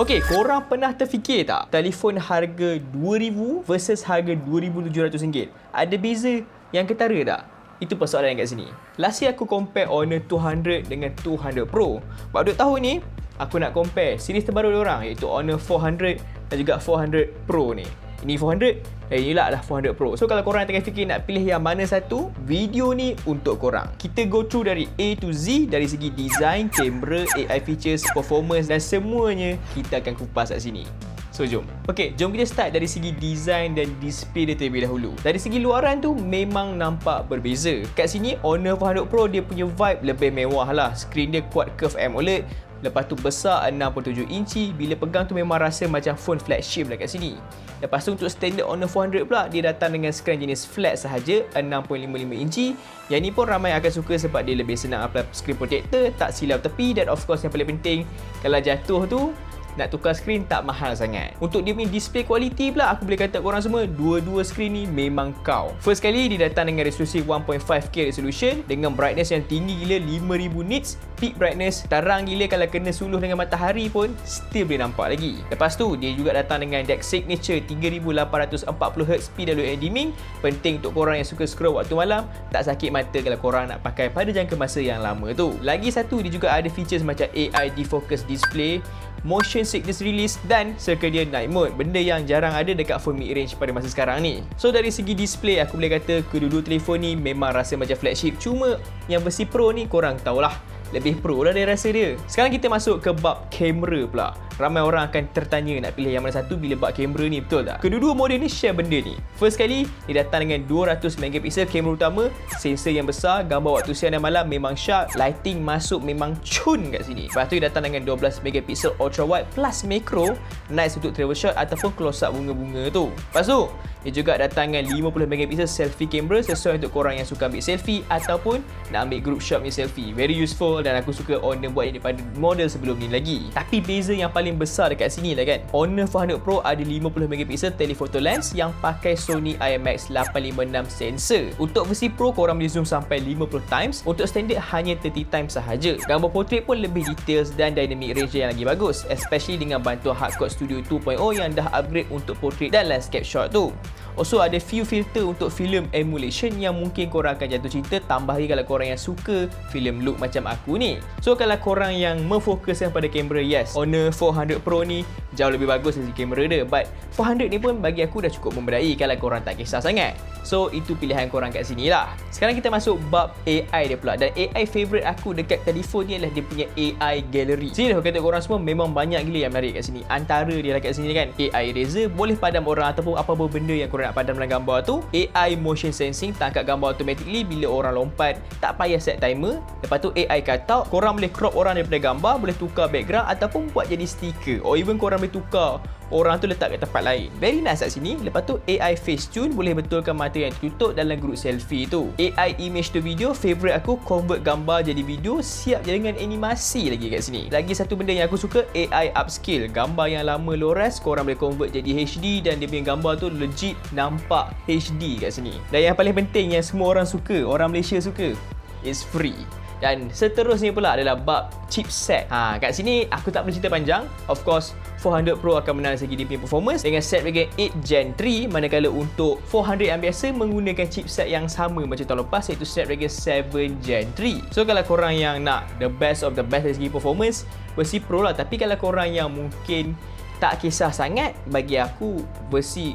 Okey, korang pernah terfikir tak? Telefon harga RM2,000 versus harga RM2,700. Ada beza yang ketara tak? Itu persoalan yang kat sini. Last year aku compare Honor 200 dengan 200 Pro. Pada tahun ni, aku nak compare series terbaru diorang, iaitu Honor 400 dan juga 400 Pro ni. Ini 400 dan inilah adalah 400 Pro. So kalau korang tengah fikir nak pilih yang mana satu, video ni untuk korang. Kita go through dari A to Z, dari segi design, kamera, AI features, performance dan semuanya kita akan kupas kat sini. So jom. Okay, jom kita start dari segi design dan display dia terlebih dahulu. Dari segi luaran tu memang nampak berbeza. Kat sini Honor 400 Pro dia punya vibe lebih mewah lah. Skrin dia quad curve AMOLED. Lepas tu besar 67 inci. Bila pegang tu memang rasa macam phone flagship lah kat sini. Lepas tu untuk standard Honor 400 pula, dia datang dengan skrin jenis flat sahaja 6.55 inci. Yang ni pun ramai akan suka sebab dia lebih senang apply screen protector, tak silau tepi dan of course yang paling penting, kalau jatuh tu nak tukar skrin tak mahal sangat. Untuk dia punya display quality pula, aku boleh kata korang semua, dua-dua skrin ni memang kau. First kali dia datang dengan resolusi 1.5K resolution dengan brightness yang tinggi gila 5000 nits, peak brightness terang gila, kalau kena suluh dengan matahari pun still boleh nampak lagi. Lepas tu dia juga datang dengan DeX Signature 3840Hz PWM dimming, penting untuk korang yang suka scroll waktu malam, tak sakit mata kalau korang nak pakai pada jangka masa yang lama tu. Lagi satu, dia juga ada features macam AI defocus display, motion sickness release dan circadian night mode, benda yang jarang ada dekat phone mid range pada masa sekarang ni. So dari segi display, aku boleh kata kedua-dua telefon ni memang rasa macam flagship. Cuma yang versi Pro ni korang tahulah, lebih pro lah dia rasa dia. Sekarang kita masuk ke bab kamera pula. Ramai orang akan tertanya nak pilih yang mana satu bila bab kamera ni, betul tak? Kedua-dua model ni share benda ni. First kali, dia datang dengan 200 megapiksel kamera utama, sensor yang besar, gambar waktu siang dan malam memang sharp, lighting masuk memang cun kat sini. Lepas tu dia datang dengan 12 megapiksel ultra wide plus macro, nice untuk travel shot ataupun close up bunga-bunga tu. Lepas tu, dia juga datang dengan 50 megapiksel selfie camera, sesuai untuk korang yang suka ambil selfie ataupun nak ambil group shot punya selfie. Very useful dan aku suka Honor buat ini pada model sebelum ni lagi. Tapi beza yang paling besar dekat sini lah kan. Honor 400 Pro ada 50 megapiksel telephoto lens yang pakai Sony IMX 856 sensor. Untuk versi Pro korang boleh zoom sampai 50 times, untuk standard hanya 30 times sahaja. Gambar portrait pun lebih details dan dynamic range yang lagi bagus, especially dengan bantuan Hardcore Studio 2.0 yang dah upgrade untuk portrait dan landscape shot tu. Also ada few filter untuk film emulation yang mungkin korang akan jatuh cinta, tambah lagi kalau korang yang suka film look macam aku ni. So kalau korang yang memfokuskan pada kamera, yes, Honor 400 Pro ni jauh lebih bagus dari kamera dia, but 400 ni pun bagi aku dah cukup memadai kalau korang tak kisah sangat. So itu pilihan korang kat sini lah. Sekarang kita masuk bab AI dia pula, dan AI favourite aku dekat telefon ni adalah dia punya AI gallery. Sini aku kata korang semua memang banyak gila yang menarik kat sini. Antara dia lah kat sini kan, AI eraser, boleh padam orang ataupun apa-apa benda yang korang nak padam dalam gambar tu. AI motion sensing, tangkap gambar automatically bila orang lompat, tak payah set timer. Lepas tu AI cutout, korang boleh crop orang daripada gambar, boleh tukar background ataupun buat jadi stiker, or even korang boleh tukar orang tu letak kat tempat lain. Very nice kat sini. Lepas tu AI face tune, boleh betulkan mata yang tertutup dalam group selfie tu. AI image to video, favourite aku, convert gambar jadi video, siap dengan animasi lagi kat sini. Lagi satu benda yang aku suka, AI upscale, gambar yang lama low res korang boleh convert jadi HD dan dia punya gambar tu legit nampak HD kat sini. Dan yang paling penting yang semua orang suka, orang Malaysia suka, is free. Dan seterusnya pula adalah bab chipset. Kat sini aku tak perlu cerita panjang. Of course, 400 Pro akan menang segi dia punya performance dengan Snapdragon 8 Gen 3, manakala untuk 400 yang biasa menggunakan chipset yang sama macam tahun lepas, iaitu Snapdragon 7 Gen 3. So kalau korang yang nak the best of the best dari segi performance, versi Pro lah. Tapi kalau korang yang mungkin tak kisah sangat, bagi aku versi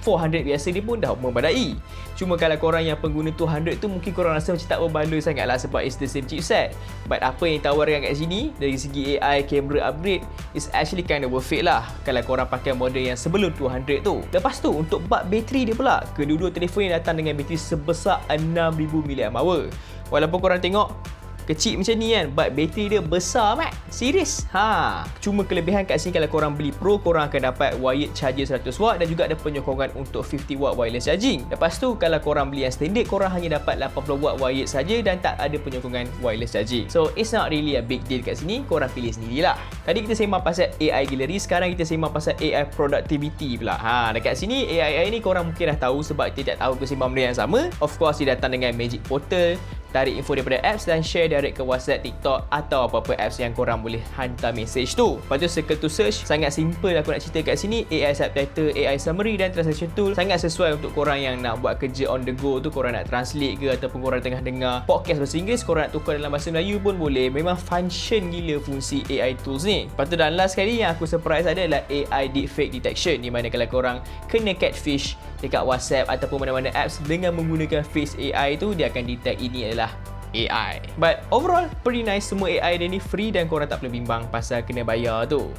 400 biasa dia pun dah memadai. Cuma kalau korang yang pengguna 200 tu, mungkin korang rasa macam tak berbaloi sangat lah sebab it's the same chipset. But apa yang ditawarkan kat sini dari segi AI, camera upgrade, is actually kind of worth it lah kalau korang pakai model yang sebelum 200 tu. Lepas tu untuk bab bateri dia pula, kedua-dua telefon yang datang dengan bateri sebesar 6000 mAh. Walaupun korang tengok kecil macam ni kan, but bateri dia besar mat. Serius. Cuma kelebihan kat sini kalau korang beli Pro, korang akan dapat wired charger 100W dan juga ada penyokongan untuk 50W wireless charging. Lepas tu kalau korang beli yang standard, korang hanya dapat 80W wired saja dan tak ada penyokongan wireless charging. So it's not really a big deal kat sini, korang pilih sendirilah. Tadi kita sembang pasal AI gallery, sekarang kita sembang pasal AI productivity pula. Dekat sini AI ni korang mungkin dah tahu sebab kita tak tahu aku sembang benda yang sama. Of course dia datang dengan Magic Portal, tarik info daripada apps dan share direct ke WhatsApp, TikTok atau apa-apa apps yang korang boleh hantar message tu. Lepas tu circle to search, sangat simple aku nak cerita kat sini. AI subtitle, AI summary dan translation tool sangat sesuai untuk korang yang nak buat kerja on the go tu, korang nak translate ke ataupun korang tengah dengar podcast bahasa Inggeris, korang nak tukar dalam bahasa Melayu pun boleh. Memang function gila fungsi AI tools ni. Lepas tu dan last sekali yang aku surprise adalah AI deepfake detection, di mana kalau korang kena catfish dekat WhatsApp ataupun mana-mana apps dengan menggunakan face AI tu, dia akan detect ini adalah AI. But overall pretty nice. Semua AI dia ni free dan korang tak perlu bimbang pasal kena bayar tu.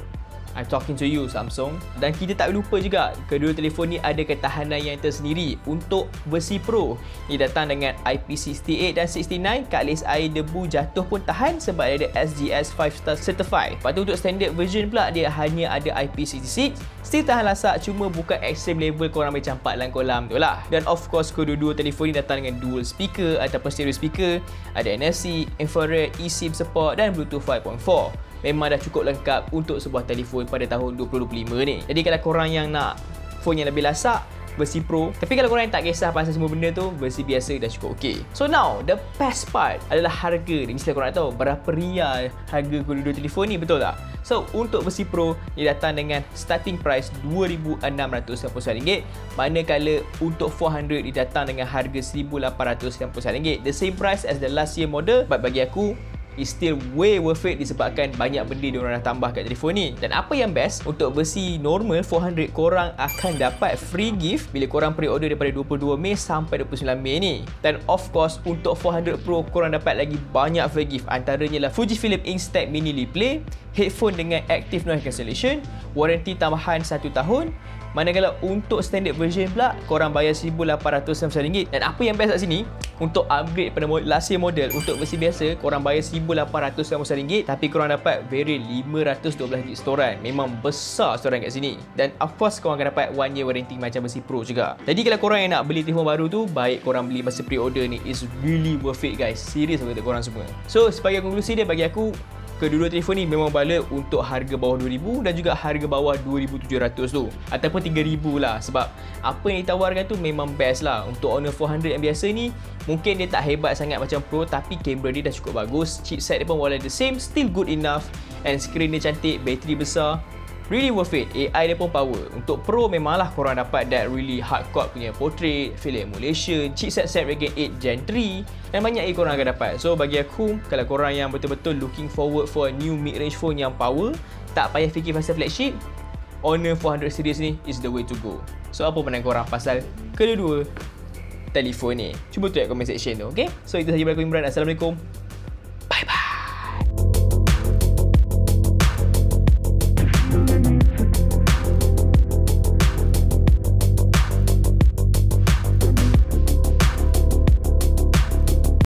I'm talking to you Samsung. Dan kita tak lupa juga, kedua telefon ni ada ketahanan yang tersendiri. Untuk versi Pro, ia datang dengan IP68 dan 69. Kat air debu jatuh pun tahan sebab ada SGS 5 star certified. Lepas tu untuk standard version pula, dia hanya ada IP66. Still tahan lasak, cuma bukan extreme level korang boleh campak dalam kolam tu lah. Dan of course kedua-dua telefon ni datang dengan dual speaker ataupun stereo speaker. Ada NFC, infrared, eSIM support dan Bluetooth 5.4. Memang dah cukup lengkap untuk sebuah telefon pada tahun 2025 ni. Jadi kalau korang yang nak phone yang lebih lasak, versi Pro. Tapi kalau korang yang tak kisah pasal semua benda tu, versi biasa dah cukup okey. So now, the best part adalah harga. Mesti korang nak tahu berapa ria harga kedua-dua telefon ni, betul tak? So, untuk versi Pro, dia datang dengan starting price RM2,699. Manakala untuk 400 dia datang dengan harga RM1,899. The same price as the last year model, but bagi aku is still way worth it disebabkan banyak benda diorang dah tambah kat telefon ni. Dan apa yang best, untuk versi normal 400 korang akan dapat free gift bila korang pre-order daripada 22 Mei sampai 29 Mei ni. Dan of course untuk 400 Pro korang dapat lagi banyak free gift, antaranya lah Fujifilm Instax Mini Replay, headphone dengan active noise cancellation, warranty tambahan 1 tahun. Manakala untuk standard version pula korang bayar RM1,899. Dan apa yang best kat sini, untuk upgrade pada last year model, untuk versi biasa korang bayar RM1,899, tapi korang dapat variant 512GB storan. Memang besar storan kat sini. Dan of course korang akan dapat 1 year warranty macam versi Pro juga. Jadi kalau korang yang nak beli telefon baru tu, baik korang beli masa pre-order ni. It's really worth it guys. Serius untuk korang semua. So sebagai konklusi dia, bagi aku kedua-dua telefon ni memang bala untuk harga bawah RM2,000 dan juga harga bawah RM2,700 tu, ataupun RM3,000 lah. Sebab apa yang ditawarkan tu memang best lah. Untuk Honor 400 yang biasa ni, mungkin dia tak hebat sangat macam Pro, tapi kamera dia dah cukup bagus. Chipset dia pun walau the same, still good enough. And screen dia cantik, bateri besar. Really worth it. AI dia pun power. Untuk Pro memanglah korang dapat that really hardcore punya portrait, film emulation, chipset Snapdragon 8 Gen 3 dan banyak lagi korang akan dapat. So bagi aku, kalau korang yang betul-betul looking forward for a new mid-range phone yang power, tak payah fikir pasal flagship, Honor 400 series ni is the way to go. So apa pandangan korang pasal kedua-dua telefon ni? Cuba tulis kat comment section tu, okay? So itu sahaja daripada aku, Imran. Assalamualaikum